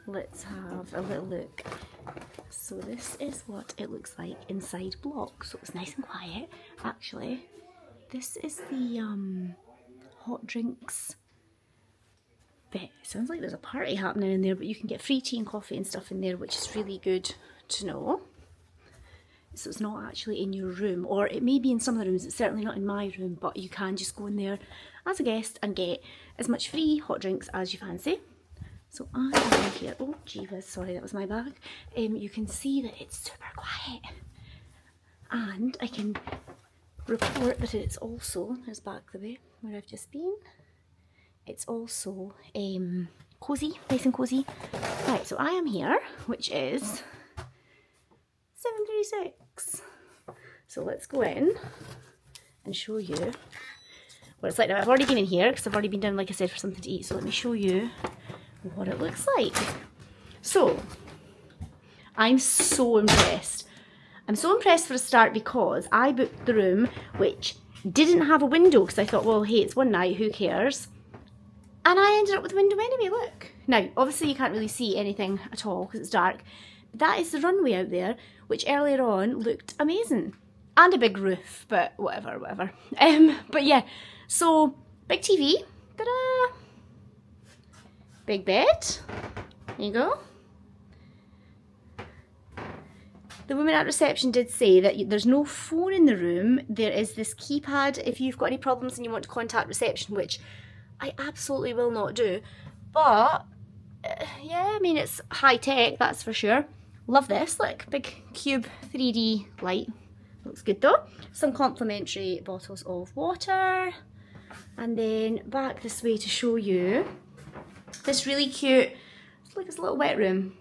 let's have a little look. So this is what it looks like inside block. So it's nice and quiet. Actually, this is the hot drinks bit. Sounds like there's a party happening in there, but you can get free tea and coffee and stuff in there, which is really good to know. So it's not actually in your room, or it may be in some of the rooms. It's certainly not in my room, but you can just go in there as a guest and get as much free hot drinks as you fancy. So I am in here. Oh, jeebus, sorry, that was my bag. You can see that it's super quiet. And I can report that it's also, there's back the way where I've just been. It's also cosy, nice and cosy. Right, so I am here, which is 736. So let's go in and show you what it's like. Now I've already been in here because I've already been down, like I said, for something to eat. So let me show you what it looks like. So I'm so impressed. I'm so impressed for a start because I booked the room which didn't have a window because I thought, well, hey, it's one night, who cares? And I ended up with a window anyway, look. Now, obviously you can't really see anything at all because it's dark. But that is the runway out there, which earlier on looked amazing. And a big roof, but whatever. But yeah, so big TV, ta-da! Big bed, there you go. The woman at reception did say that there's no phone in the room. There is this keypad if you've got any problems and you want to contact reception, which I absolutely will not do. But yeah, I mean, it's high tech, that's for sure. Love this, look, big cube 3D light. Looks good though. Some complimentary bottles of water. And then back this way to show you this really cute, it's like this little wet room,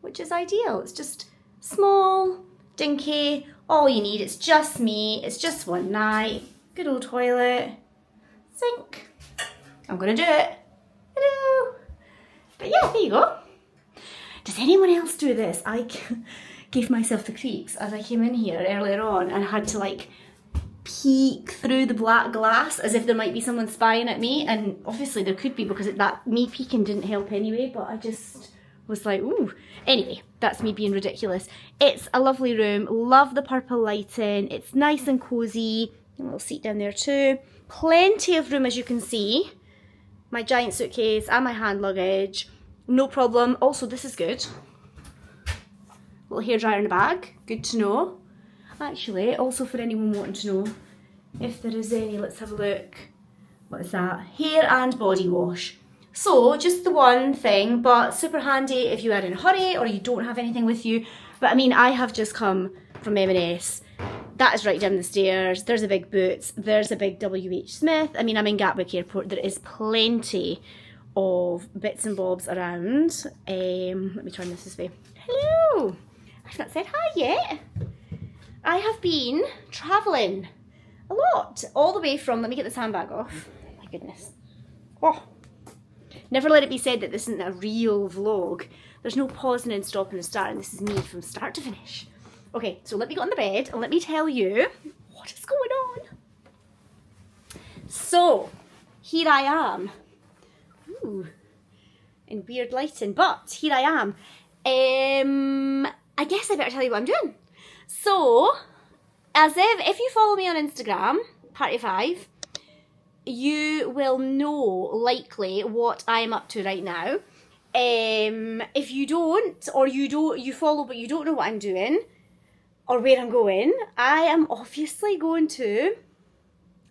which is ideal. It's just small, dinky, all you need. It's just me, it's just one night. Good old toilet, sink. I'm gonna do it. Hello. But yeah, there you go. Does anyone else do this? I gave myself the creeps as I came in here earlier on and had to like peek through the black glass as if there might be someone spying at me, and obviously there could be because that me peeking didn't help anyway, but I just was like, ooh. Anyway, that's me being ridiculous. It's a lovely room, love the purple lighting, it's nice and cosy, a little seat down there too, plenty of room as you can see, my giant suitcase and my hand luggage, no problem. Also, this is good, little hairdryer in the bag, good to know. Actually, also for anyone wanting to know if there is any, let's have a look. What is that? Hair and body wash. So, just the one thing, but super handy if you are in a hurry or you don't have anything with you. But I mean, I have just come from M&S. That is right down the stairs. There's a big Boots. There's a big WH Smith. I mean, I'm in Gatwick Airport. There is plenty of bits and bobs around. Let me turn this way. Hello. I've not said hi yet. I have been travelling a lot, all the way from, let me get this handbag off, my goodness. Oh, never let it be said that this isn't a real vlog. There's no pausing and stopping and starting, this is me from start to finish. Okay, so let me get on the bed and let me tell you what is going on. So, here I am. Ooh, in weird lighting, but here I am. I guess I better tell you what I'm doing. So, as if you follow me on Instagram, Party5, you will know likely what I'm up to right now. If you don't, or you follow but you don't know what I'm doing, or where I'm going, I am obviously going to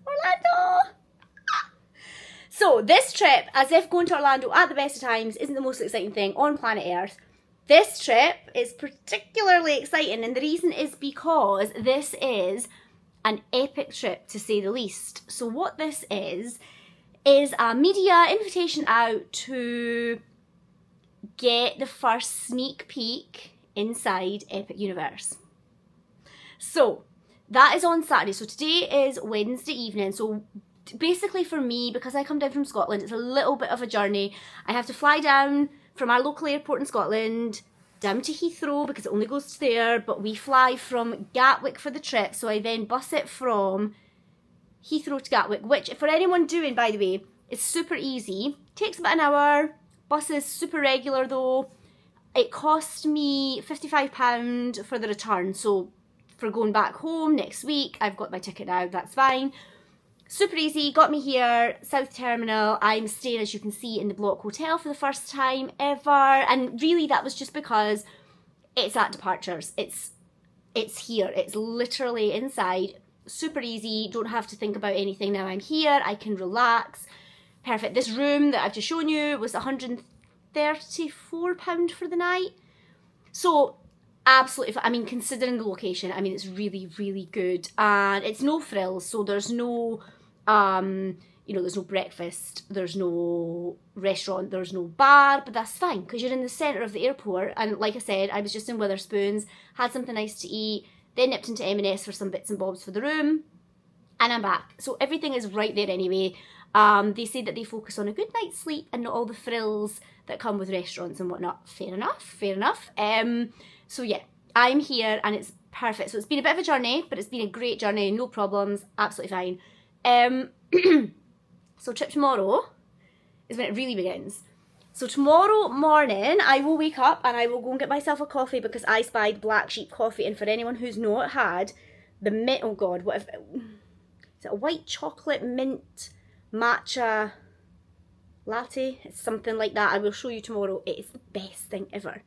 Orlando. So this trip, as if going to Orlando at the best of times isn't the most exciting thing on planet Earth, this trip is particularly exciting, and the reason is because this is an epic trip to say the least. So what this is a media invitation out to get the first sneak peek inside Epic Universe. So that is on Saturday. So today is Wednesday evening. So basically for me, because I come down from Scotland, it's a little bit of a journey. I have to fly down from our local airport in Scotland down to Heathrow because it only goes to there, but we fly from Gatwick for the trip, so I then bus it from Heathrow to Gatwick, which for anyone doing, by the way, is super easy. Takes about an hour, Bus is super regular though. It cost me £55 for the return, so for going back home next week, I've got my ticket now, that's fine. Super easy, got me here, South Terminal. I'm staying, as you can see, in the Block Hotel for the first time ever, and really that was just because it's at departures. It's here, it's literally inside, super easy, don't have to think about anything now I'm here, I can relax. Perfect. This room that I've just shown you was £134 for the night. So absolutely, I mean, considering the location, I mean, it's really, really good. And it's no frills, so there's no, you know, there's no breakfast, there's no restaurant, there's no bar, but that's fine because you're in the centre of the airport. And like I said, I was just in Witherspoons, had something nice to eat, then nipped into M&S for some bits and bobs for the room, and I'm back. So everything is right there anyway. They say that they focus on a good night's sleep and not all the frills that come with restaurants and whatnot. Fair enough, fair enough. So yeah, I'm here and it's perfect. So it's been a bit of a journey, but it's been a great journey, no problems, absolutely fine. So trip tomorrow is when it really begins. So tomorrow morning I will wake up and I will go and get myself a coffee because I spied Black Sheep coffee, and for anyone who's not had the mint, oh god, what if, is it a white chocolate mint matcha latte? It's something like that. I will show you tomorrow. It is the best thing ever.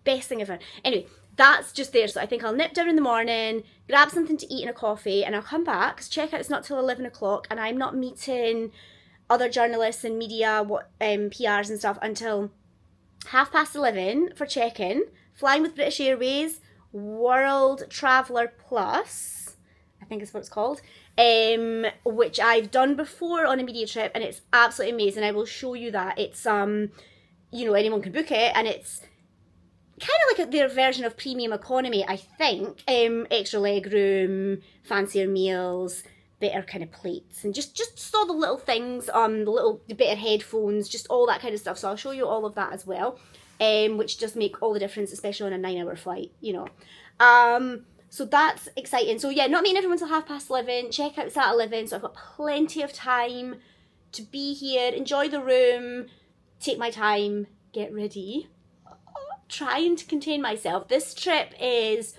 Best thing ever. Anyway, that's just there. So I think I'll nip down in the morning, grab something to eat and a coffee, and I'll come back because checkout's not till 11 o'clock and I'm not meeting other journalists and media, PRs and stuff until 11:30 for check-in. Flying with British Airways, World Traveller Plus, I think is what it's called, which I've done before on a media trip, and it's absolutely amazing. I will show you that. It's, you know, anyone can book it, and it's kind of like their version of premium economy, I think. Extra leg room, fancier meals, better kind of plates, and just all the little things, the better headphones, just all that kind of stuff. So I'll show you all of that as well, which does make all the difference, especially on a 9-hour flight, you know. So that's exciting. So yeah, not meeting everyone till 11:30. Checkout's at 11, so I've got plenty of time to be here, enjoy the room, take my time, get ready. Trying to contain myself. This trip is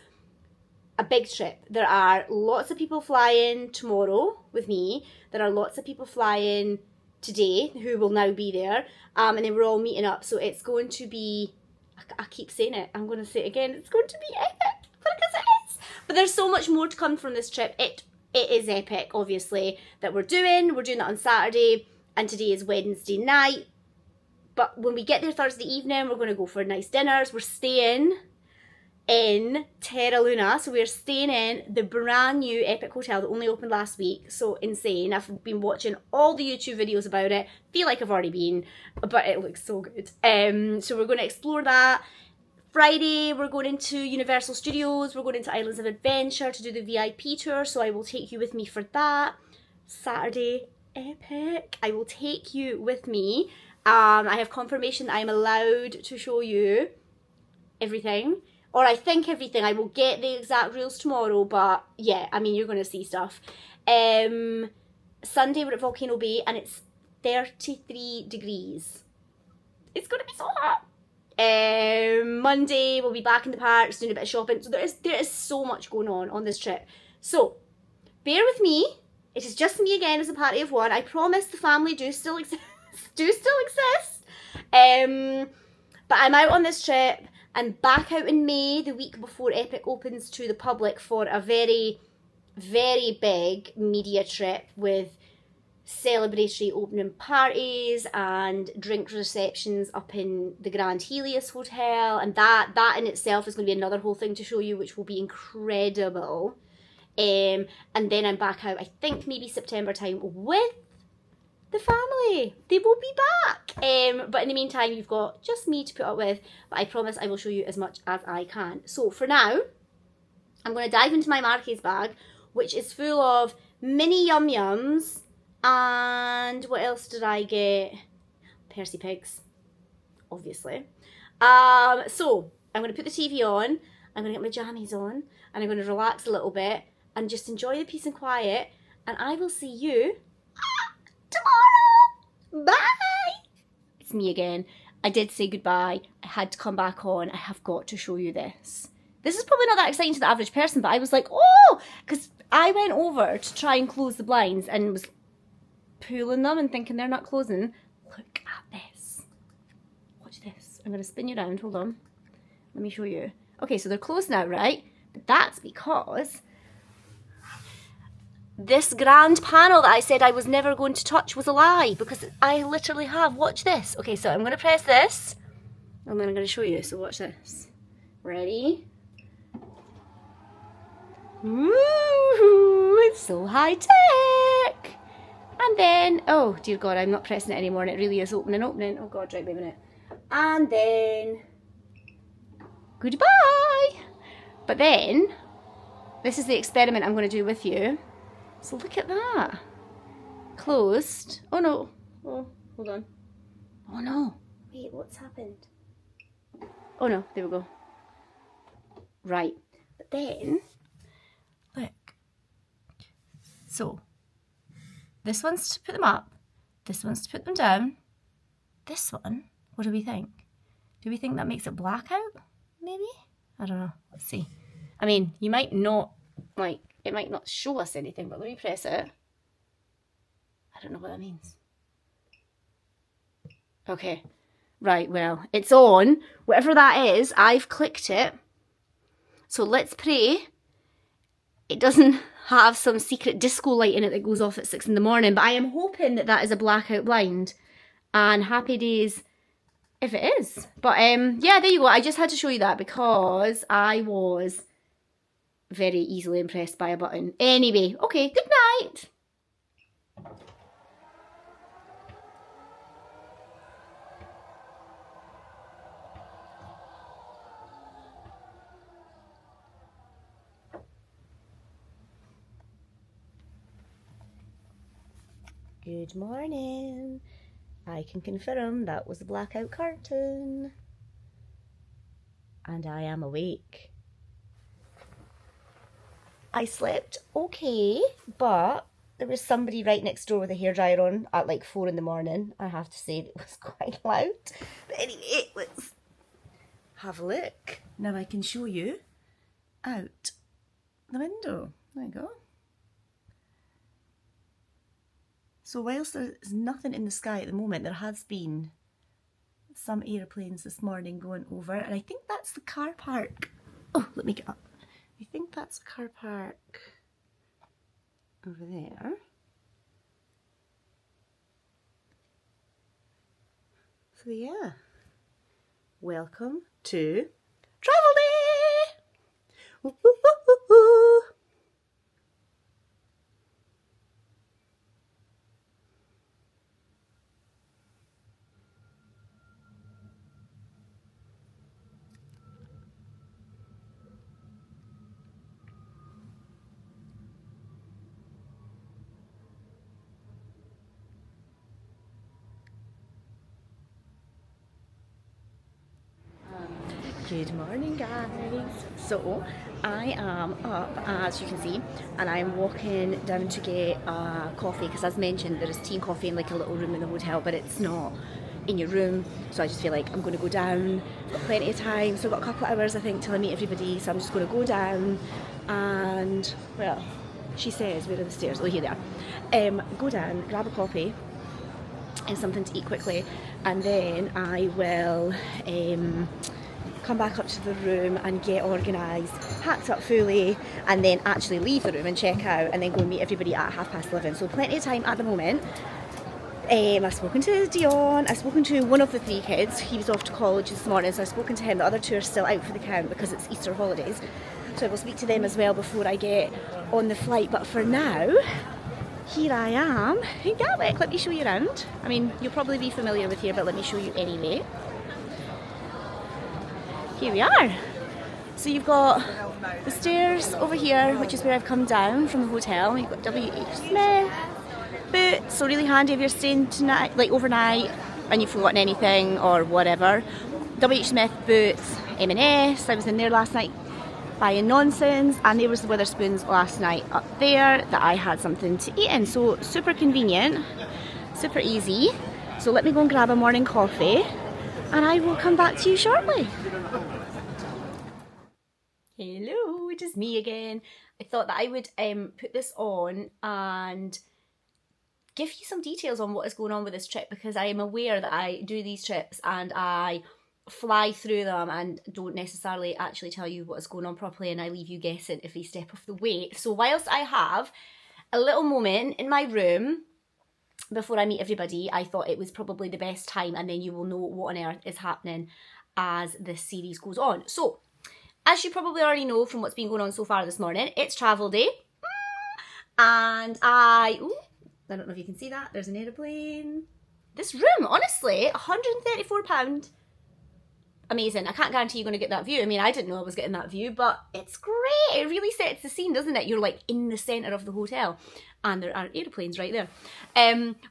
a big trip. There are lots of people flying tomorrow with me. There are lots of people flying today who will now be there. And then we're all meeting up. So it's going to be, I keep saying it, I'm going to say it again, it's going to be epic, because it is. But there's so much more to come from this trip. It is epic, obviously, that we're doing. We're doing that on Saturday, and today is Wednesday night. But when we get there Thursday evening, we're going to go for nice dinners. We're staying in Terra Luna. So we're staying in the brand new epic hotel that only opened last week. So insane. I've been watching all the YouTube videos about it. Feel like I've already been, but it looks so good. So we're going to explore that. Friday, we're going into Universal Studios. We're going into Islands of Adventure to do the VIP tour. So I will take you with me for that. Saturday, epic. I will take you with me. I have confirmation that I'm allowed to show you everything, or I think everything. I will get the exact rules tomorrow, but yeah, I mean, you're going to see stuff. Sunday we're at Volcano Bay and it's 33 degrees. It's going to be so hot. Monday we'll be back in the parks doing a bit of shopping. So there is so much going on this trip. So bear with me. It is just me again as a party of one. I promise the family do still exist. But I'm out on this trip and back out in May, the week before Epic opens to the public, for a very, very big media trip with celebratory opening parties and drink receptions up in the Grand Helios Hotel, and that in itself is going to be another whole thing to show you, which will be incredible. And then I'm back out, I think maybe September time, with the family. They will be back. But in the meantime, you've got just me to put up with, but I promise I will show you as much as I can. So for now, I'm going to dive into my Marquez bag, which is full of mini Yum Yums, and what else did I get? Percy Pigs, obviously. So I'm going to put the TV on, I'm going to get my jammies on, and I'm going to relax a little bit and just enjoy the peace and quiet, and I will see you tomorrow. Bye. It's me again. I did say goodbye. I had to come back on. I have got to show you this. This is probably not that exciting to the average person, but I was like, oh, because I went over to try and close the blinds and was pulling them and thinking they're not closing. Look at this. Watch this. I'm going to spin you around. Hold on. Let me show you. Okay, so they're closed now, right? But that's because this grand panel that I said I was never going to touch was a lie, because I literally have. Watch this. Okay, so I'm going to press this and then I'm going to show you. So watch this. Ready? Ooh, it's so high tech. And then, oh dear God, I'm not pressing it anymore and it really is opening. Oh God, right, wait a minute. And then, goodbye. But then, this is the experiment I'm going to do with you. So look at that. Closed. Oh no. Oh, hold on. Oh no. Wait, what's happened? Oh no, there we go. Right. But then, look. So, this one's to put them up. This one's to put them down. This one, what do we think? Do we think that makes it black out? Maybe? I don't know. Let's see. I mean, you might not, like, it might not show us anything, but let me press it. I don't know what that means. Okay. Right, well, it's on. Whatever that is, I've clicked it. So let's pray it doesn't have some secret disco light in it that goes off at 6 in the morning. But I am hoping that that is a blackout blind. And happy days if it is. But yeah, there you go. I just had to show you that because I was very easily impressed by a button. Anyway, okay, good night. Good morning. I can confirm that was a blackout curtain. And I am awake. I slept okay, but there was somebody right next door with a hairdryer on at like 4 in the morning. I have to say it was quite loud. But anyway, let's have a look. Now I can show you out the window. There you go. So whilst there's nothing in the sky at the moment, there has been some aeroplanes this morning going over, and I think that's the car park. Oh, let me get up. I think that's the car park over there. So yeah, welcome to Travel Day! Woo, woo, woo, woo, woo. Good morning, guys. So I am up, as you can see, and I'm walking down to get a coffee because, as mentioned, there is tea and coffee in like a little room in the hotel, but it's not in your room. So I just feel like I'm going to go down. I've got plenty of time, so I've got a couple of hours I think till I meet everybody. So I'm just going to go down and, well, she says, where are the stairs? Oh, here they are. Go down, grab a coffee and something to eat quickly, and then I will come back up to the room and get organised, packed up fully, and then actually leave the room and check out, and then go and meet everybody at 11:30. So plenty of time at the moment. I've spoken to Dion, I've spoken to one of the 3 kids. He was off to college this morning, so I've spoken to him. The other 2 are still out for the count because it's Easter holidays. So I will speak to them as well before I get on the flight. But for now, here I am in Gatwick. Let me show you around. I mean, you'll probably be familiar with here, but let me show you anyway. Here we are. So you've got the stairs over here, which is where I've come down from the hotel. You've got W.H. Smith, boots, so really handy if you're staying tonight, like overnight, and you've forgotten anything or whatever. W.H. Smith, boots, M&S. I was in there last night buying nonsense, and there was the Witherspoons last night up there that I had something to eat in. So super convenient, super easy. So let me go and grab a morning coffee, and I will come back to you shortly. Hello, it is me again. I thought that I would put this on and give you some details on what is going on with this trip, because I am aware that I do these trips and I fly through them and don't necessarily actually tell you what is going on properly, and I leave you guessing every step of the way. So whilst I have a little moment in my room before I meet everybody, I thought it was probably the best time, and then you will know what on earth is happening as this series goes on. So, as you probably already know from what's been going on so far this morning, it's travel day, and I don't know if you can see that, there's an aeroplane. This room, honestly, £134. Amazing. I can't guarantee you're going to get that view. I mean, I didn't know I was getting that view, but it's great. It really sets the scene, doesn't it? You're like in the centre of the hotel, and there are aeroplanes right there.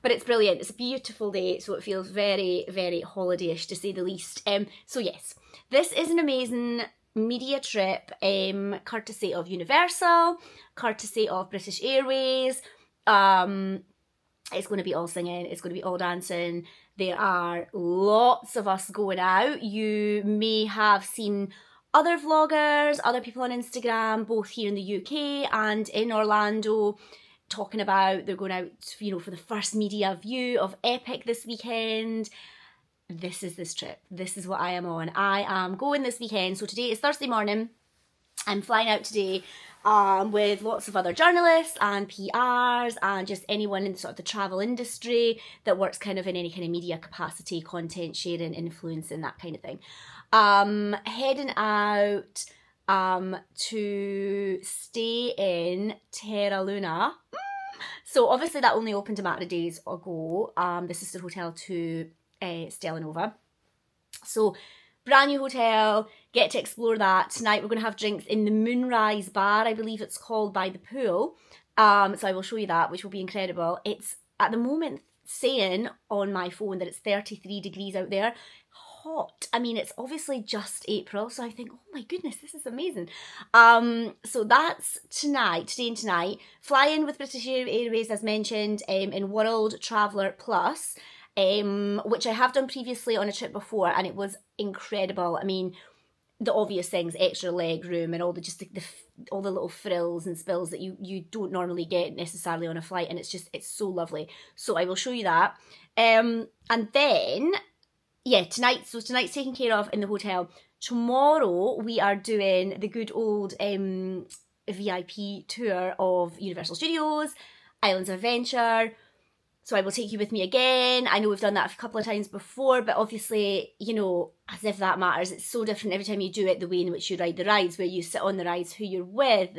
But it's brilliant. It's a beautiful day, so it feels very, very holiday-ish to say the least. So yes, this is an amazing media trip, courtesy of Universal, courtesy of British Airways. It's going to be all singing, it's going to be all dancing. There are lots of us going out. You may have seen other vloggers, other people on Instagram, both here in the UK and in Orlando, talking about they're going out, you know, for the first media view of Epic this weekend. This is this trip. This is what I am on. I am going this weekend. So today is Thursday morning. I'm flying out today with lots of other journalists and PRs and just anyone in sort of the travel industry that works kind of in any kind of media capacity, content sharing, influencing, that kind of thing. Heading out to stay in Terra Luna. So obviously that only opened a matter of days ago. This is the hotel to Stella Nova. So brand new hotel, get to explore that. Tonight we're going to have drinks in the Moonrise bar, I believe it's called, by the pool. So I will show you that, which will be incredible. It's at the moment saying on my phone that it's 33 degrees out there. Hot. I mean, it's obviously just April, so I think, oh my goodness, this is amazing. So that's tonight, today and tonight. Fly in with British Airways, as mentioned, in World Traveller Plus. Which I have done previously on a trip before, and it was incredible. I mean, the obvious things, extra leg room and all the just all the little frills and spills that you don't normally get necessarily on a flight, and it's so lovely. So I will show you that. And then, yeah, tonight's taken care of in the hotel. Tomorrow we are doing the good old VIP tour of Universal Studios, Islands of Adventure. So I will take you with me again. I know we've done that a couple of times before, but obviously, you know, as if that matters, it's so different every time you do it, the way in which you ride the rides, where you sit on the rides, who you're with.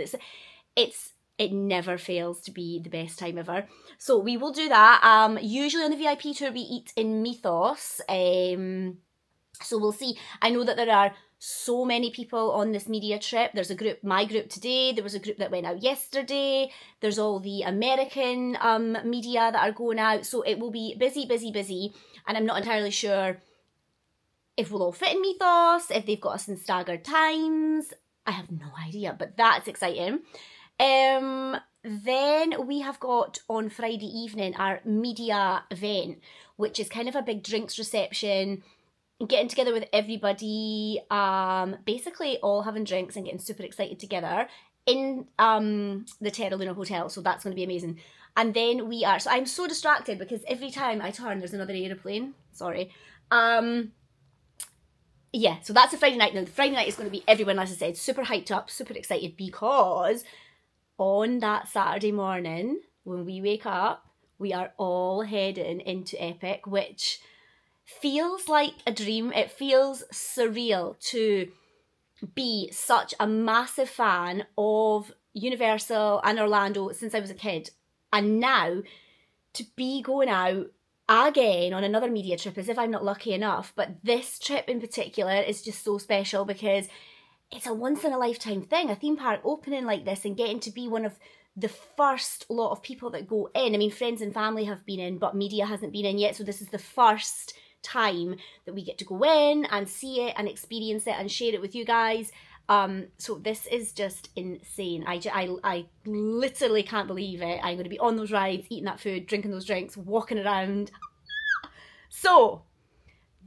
It never fails to be the best time ever. So we will do that. Usually on the VIP tour, we eat in Mythos. So we'll see. I know that there are so many people on this media trip. There's a group, my group today, there was a group that went out yesterday, there's all the American media that are going out, so it will be busy, busy, busy, and I'm not entirely sure if we'll all fit in Mythos, if they've got us in staggered times. I have no idea, but that's exciting. Then we have got on Friday evening our media event, which is kind of a big drinks reception, getting together with everybody, basically all having drinks and getting super excited together in the Terra Luna Hotel. So that's going to be amazing. And then so I'm so distracted because every time I turn, there's another aeroplane. Sorry. Yeah, so that's a Friday night. Now, the Friday night is going to be everyone, as I said, super hyped up, super excited, because on that Saturday morning, when we wake up, we are all heading into Epic, which feels like a dream. It feels surreal to be such a massive fan of Universal and Orlando since I was a kid, and now to be going out again on another media trip, as if I'm not lucky enough. But this trip in particular is just so special because it's a once in a lifetime thing, a theme park opening like this and getting to be one of the first lot of people that go in. I mean, friends and family have been in, but media hasn't been in yet, so this is the first time that we get to go in and see it and experience it and share it with you guys. So this is just insane. I literally can't believe it. I'm going to be on those rides, eating that food, drinking those drinks, walking around. So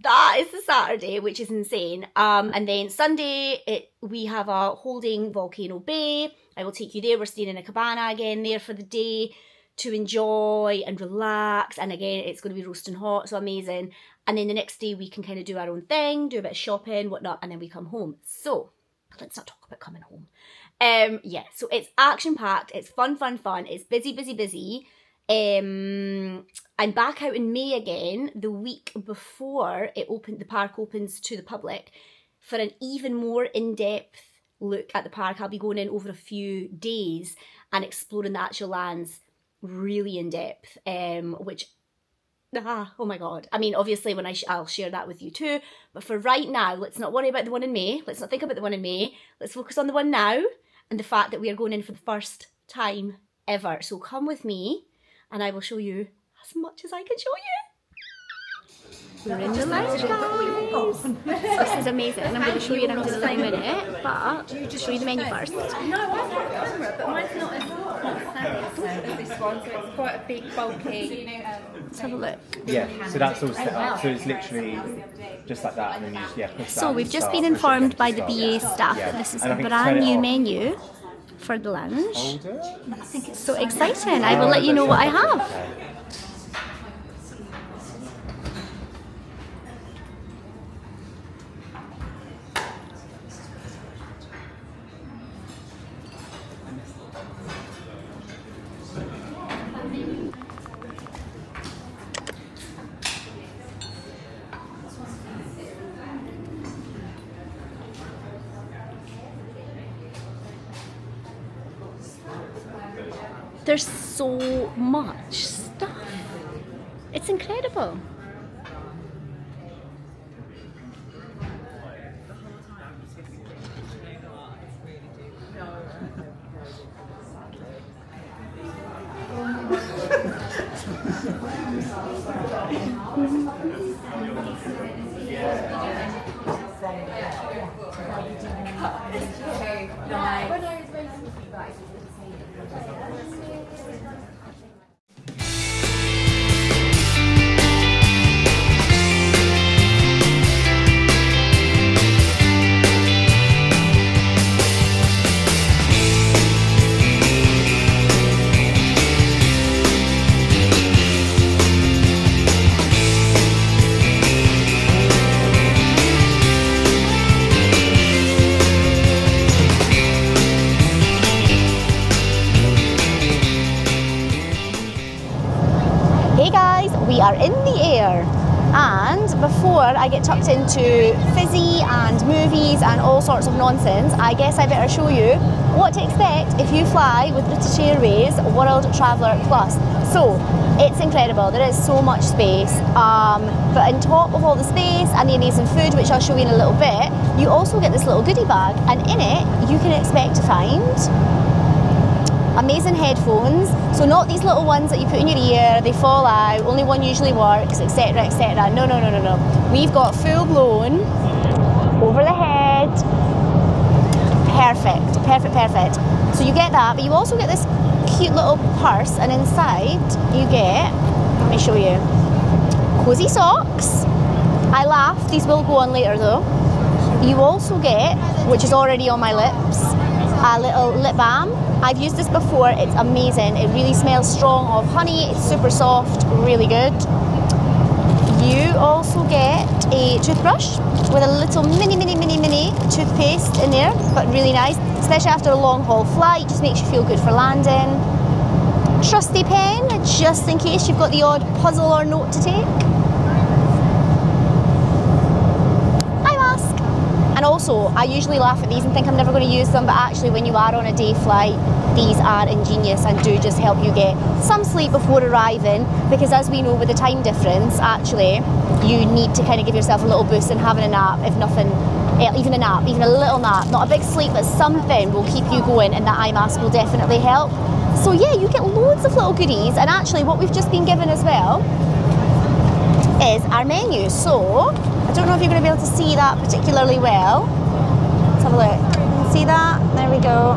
that is the Saturday, which is insane. And then Sunday, we have a holding Volcano Bay. I will take you there. We're staying in a cabana again there for the day to enjoy and relax. And again, it's going to be roasting hot, so amazing. And then the next day, we can kind of do our own thing, do a bit of shopping, whatnot, and then we come home. So let's not talk about coming home. Yeah, so it's action-packed. It's fun. It's busy. I'm back out in May again, the week before the park opens to the public, for an even more in-depth look at the park. I'll be going in over a few days and exploring the actual lands really in depth, oh my god. I mean, obviously when I'll share that with you too, but for right now, let's not worry about the one in May. Let's not think about the one in May. Let's focus on the one now and the fact that we are going in for the first time ever. So come with me and I will show you as much as I can show you. We're in the lounge, guys. This is amazing. I'm going to show you around in a little minute, but just show you the menu first. No, I've got a camera, but mine's not as as this one, so it's quite a big, bulky. Let's have a look. Yeah, so that's all set up. So it's literally just like that, and then you just push that. So we've just been informed by the BA staff that this is a brand new menu for the lounge. So exciting. I will let you know what I have. There's so much stuff. It's incredible. We are in the air, and before I get tucked into fizzy and movies and all sorts of nonsense, I guess I better show you what to expect if you fly with British Airways World Traveller Plus. So it's incredible, there is so much space, but on top of all the space and the amazing food, which I'll show you in a little bit, you also get this little goodie bag, and in it you can expect to find amazing headphones, so not these little ones that you put in your ear, they fall out, only one usually works, etc, etc. No. We've got full blown, over the head, perfect. So you get that, but you also get this cute little purse, and inside you get, let me show you, cozy socks. I laugh, these will go on later though. You also get, which is already on my lips, a little lip balm. I've used this before, it's amazing. It really smells strong of honey, it's super soft, really good. You also get a toothbrush with a little mini toothpaste in there, but really nice, especially after a long haul flight, just makes you feel good for landing. Trusty pen, just in case you've got the odd puzzle or note to take. And also, I usually laugh at these and think I'm never going to use them, but actually when you are on a day flight, these are ingenious and do just help you get some sleep before arriving, because as we know with the time difference, actually, you need to kind of give yourself a little boost and having a nap, if nothing, even a nap, even a little nap, not a big sleep, but something will keep you going, and that eye mask will definitely help. So yeah, you get loads of little goodies, and actually what we've just been given as well is our menu. So I don't know if you're going to be able to see that particularly well. Let's have a look. See that? There we go.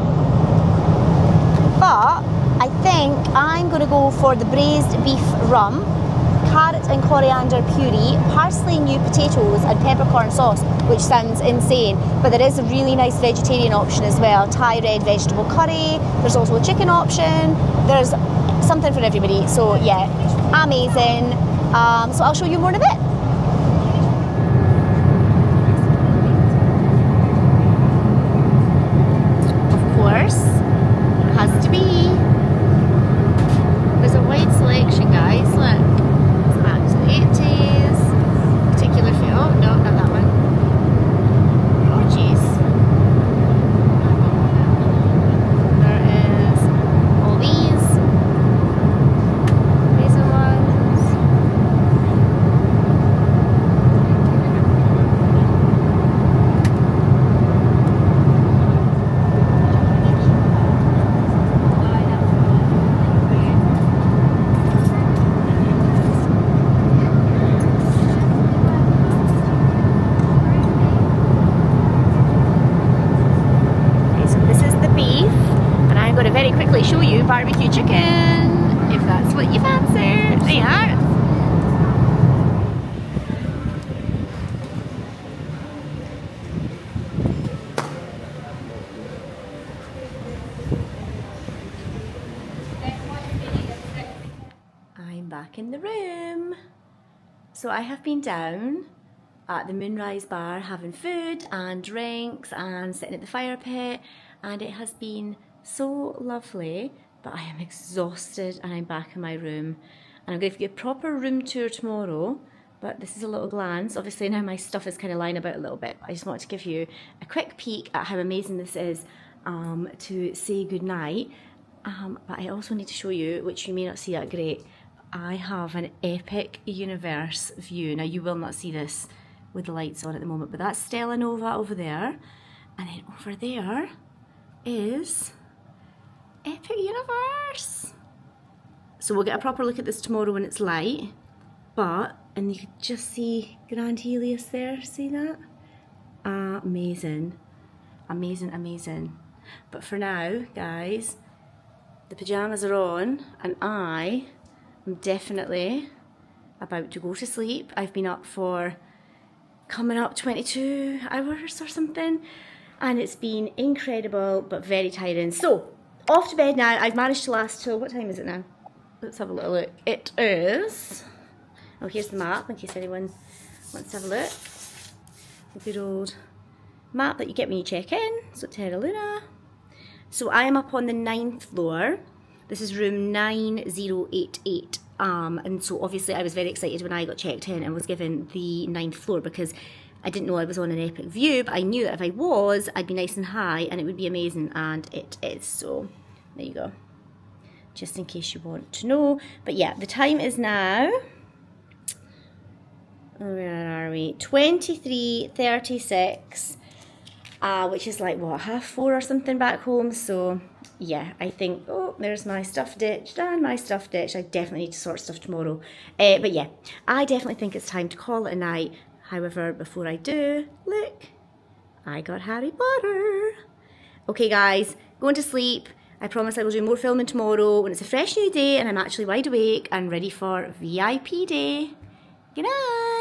But I think I'm going to go for the braised beef rum, carrot and coriander puree, parsley, new potatoes and peppercorn sauce, which sounds insane, but there is a really nice vegetarian option as well. Thai red vegetable curry, there's also a chicken option, there's something for everybody. So yeah, amazing. So I'll show you more in a bit. Of course, has to be. There's a wide selection, guys. Look, it's back to the 80s. Particular food. Oh no, not that one. Oh jeez. There is all these. These are ones. Very quickly show you barbecue chicken, if that's what you fancy. There you are. I'm back in the room. So I have been down at the Moonrise bar having food and drinks and sitting at the fire pit, and it has been so lovely, but I am exhausted and I'm back in my room, and I'm going to give you a proper room tour tomorrow, but this is a little glance. Obviously now my stuff is kind of lying about a little bit, but I just want to give you a quick peek at how amazing this is to say goodnight, but I also need to show you, which you may not see that great, I have an epic universe view. Now you will not see this with the lights on at the moment, but that's Stella Nova over there, and then over there is Epic Universe. So we'll get a proper look at this tomorrow when it's light, and you can just see Grand Helios there, see that? Amazing, amazing, amazing. But for now, guys, the pyjamas are on and I am definitely about to go to sleep. I've been up for coming up 22 hours or something, and it's been incredible but very tiring. So off to bed now. I've managed to last till, what time is it now? Let's have a little look. It is, oh here's the map in case anyone wants to have a look. The good old map that you get when you check in. So Terra Luna. So I am up on the 9th floor. This is room 9088. And so obviously I was very excited when I got checked in and was given the 9th floor, because I didn't know I was on an epic view, but I knew that if I was, I'd be nice and high and it would be amazing, and it is. So there you go, just in case you want to know. But yeah, the time is now, where are we, 23:36, which is like what, 4:30 or something back home. So yeah, I think, oh, there's my stuff ditched and my stuff ditched. I definitely need to sort stuff tomorrow. But yeah, I definitely think it's time to call it a night. However, before I do, look, I got Harry Potter. Okay guys, going to sleep. I promise I will do more filming tomorrow when it's a fresh new day and I'm actually wide awake and ready for VIP day. Good night.